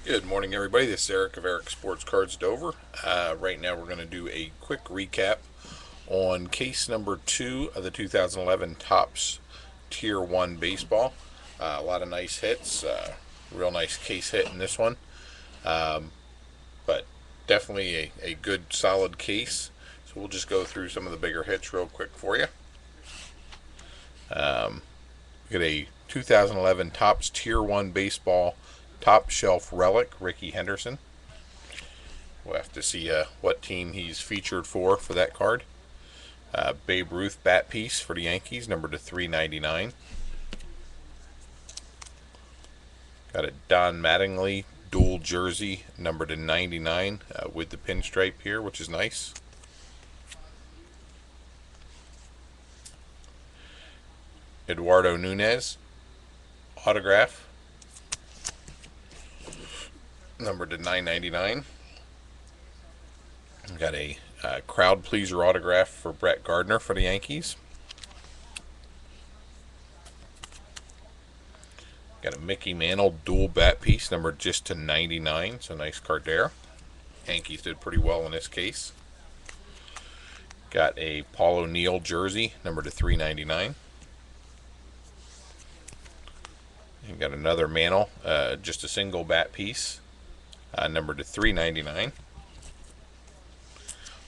Good morning, everybody. This is Eric of Eric Sports Cards Dover. Right now, we're going to do a quick recap on case number 2 of the 2011 Topps Tier 1 Baseball. A lot of nice hits. Real nice case hit in this one. But definitely a good, solid case. So we'll just go through some of the bigger hits real quick for you. We got a 2011 Topps Tier 1 Baseball Top Shelf Relic, Rickey Henderson. We'll have to see what team he's featured for that card. Babe Ruth bat piece for the Yankees, numbered to 399. Got a Don Mattingly dual jersey, numbered to 99, with the pinstripe here, which is nice. Eduardo Nunez autograph, numbered to 999. Got a crowd pleaser autograph for Brett Gardner for the Yankees. Got a Mickey Mantle dual bat piece, numbered just to 99, so nice card there. Yankees did pretty well in this case. Got a Paul O'Neill jersey, numbered to 399. And got another Mantle, just a single bat piece, numbered to 399.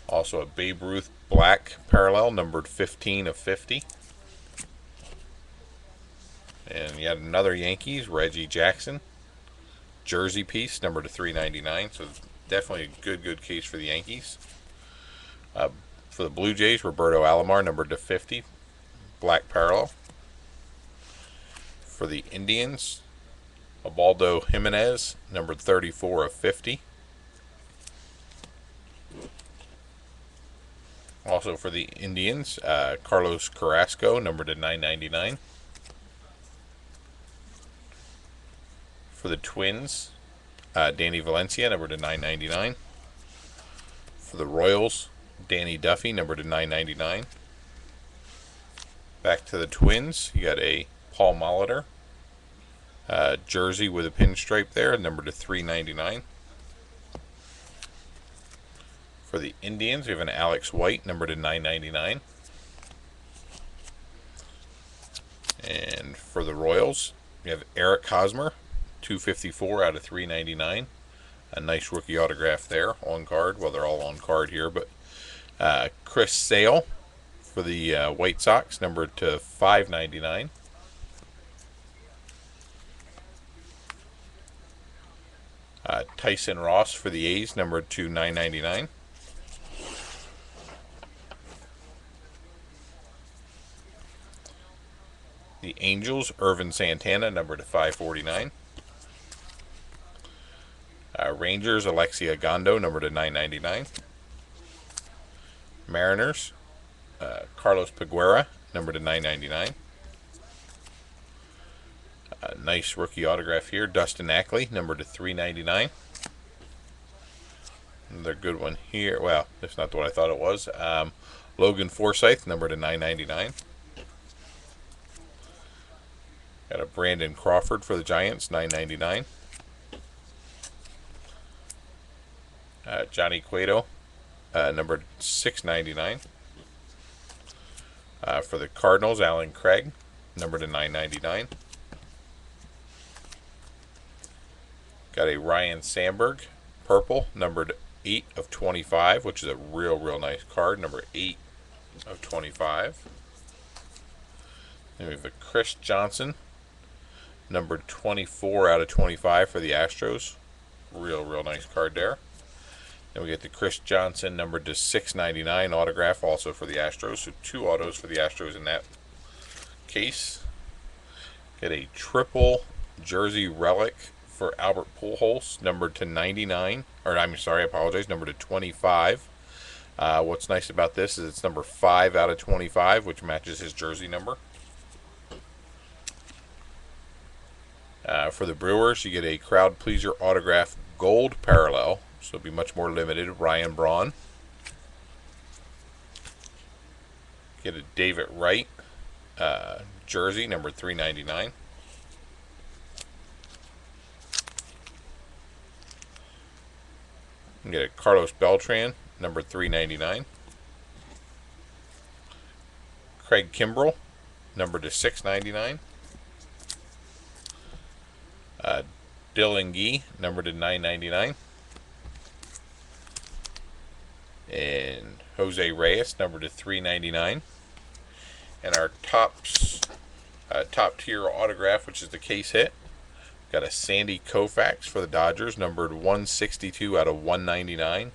Also a Babe Ruth black parallel, numbered 15 of 50. And yet another Yankees, Reggie Jackson jersey piece, numbered to 399. So definitely a good case for the Yankees. For the Blue Jays, Roberto Alomar, numbered to 50, black parallel. For the Indians, Ubaldo Jimenez, numbered 34 of 50. Also for the Indians, Carlos Carrasco, numbered to 999. For the Twins, Danny Valencia, numbered to 999. For the Royals, Danny Duffy, numbered to 999. Back to the Twins, you got a Paul Molitor jersey with a pinstripe there, numbered to 399. For the Indians, we have an Alex White, numbered to 999. And for the Royals, we have Eric Hosmer, 254 out of 399. A nice rookie autograph there on card. Well, they're all on card here, but Chris Sale for the White Sox, numbered to 599. Tyson Ross for the A's, numbered to 999. The Angels, Irvin Santana, numbered to 549. Rangers, Alexia Gondo, numbered to 999. Mariners, Carlos Peguera, numbered to 999. Nice rookie autograph here, Dustin Ackley, numbered to 399. Another good one here. Well, that's not what I thought it was. Logan Forsythe, numbered to 999. Got a Brandon Crawford for the Giants, 999. Johnny Cueto, numbered 699. For the Cardinals, Alan Craig, numbered to 999. Got a Ryan Sandberg, purple, numbered 8 of 25, which is a real nice card, number 8 of 25. Then we have a Chris Johnson, numbered 24 out of 25 for the Astros. Real nice card there. Then we get the Chris Johnson, numbered to 699, autograph also for the Astros. So 2 autos for the Astros in that case. Get a triple jersey relic for Albert Pujols, numbered to 99. Or I'm sorry, I apologize, numbered to 25. What's nice about this is it's number 5 out of 25, which matches his jersey number. For the Brewers, you get a crowd pleaser autograph gold parallel, so it'll be much more limited. Ryan Braun. Get a David Wright jersey, number 399. You get a Carlos Beltran, number 399. Craig Kimbrell, number to 699. Dylan Gee, number to 999. And Jose Reyes, number to 399. And our top tier autograph, which is the case hit, got a Sandy Koufax for the Dodgers, numbered 162 out of 199.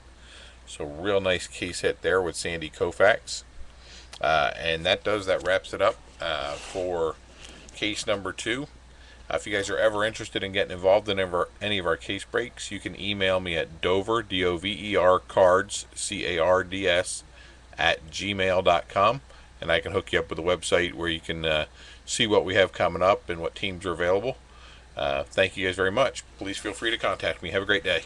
So real nice case hit there with Sandy Koufax. And that wraps it up for case number 2. If you guys are ever interested in getting involved in any of our case breaks, you can email me at Dover, DOVER, cards, CARDS, at gmail.com, and I can hook you up with a website where you can see what we have coming up and what teams are available. Thank you guys very much. Please feel free to contact me. Have a great day.